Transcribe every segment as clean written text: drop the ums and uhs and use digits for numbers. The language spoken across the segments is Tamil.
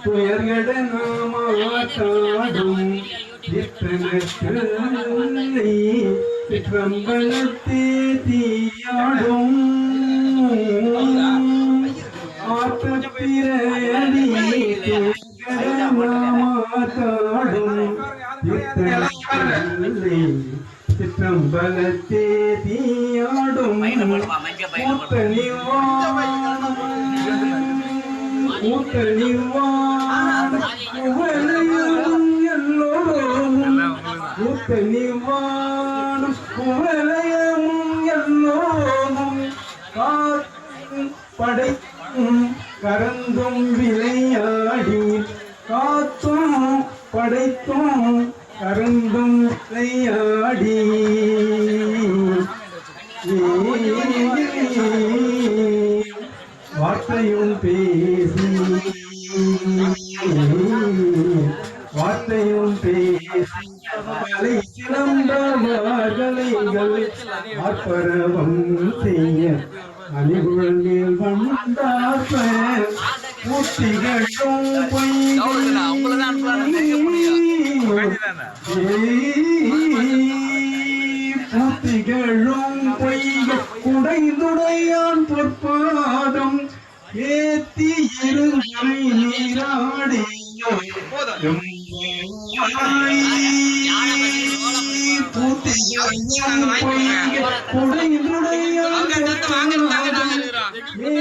துயர்கட நாமாட்டாடும் சிற்றம்பலத்தே தீயாடும் ஆத்தப்பிரதி துயர்கட நாமாட்டாடும் சிற்றம்பலத்தே தீயாடும் மூத்த நிவாரணம் எல்லோரும் மூத்த நிவாரணம் குவலயமும் எல்லோரும் காத்தும் படைக்கும் கரந்தும் விளையாடி காத்தும் படைத்தும் கரந்தும் விளையாடி வார்த்தையும் பேசி வார்த்தையும் பேசி மலை சிறந்தவர்களைகள் ஆற்பரவம் செய்ய அணிகுழலில் வந்தார்ப பூத்திகளும் பூத்திகளும் பொய்க குடைந்துடையான் பொற்பாதம் ஏத்தி இருங்கை நீராடி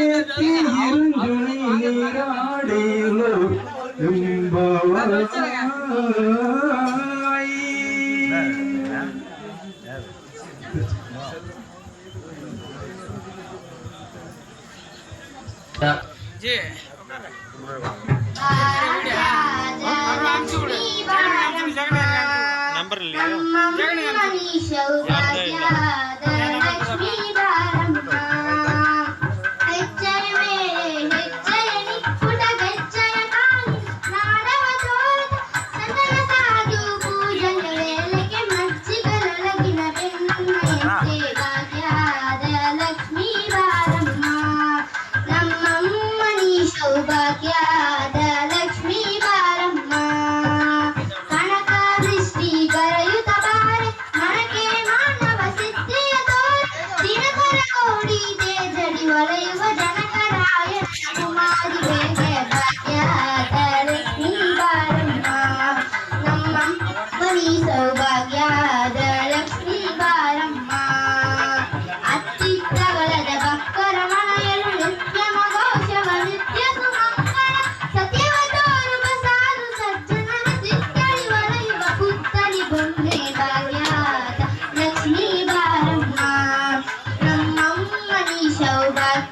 ஏத்தி இருங்கை நீராடிலோ नंबर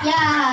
Yeah.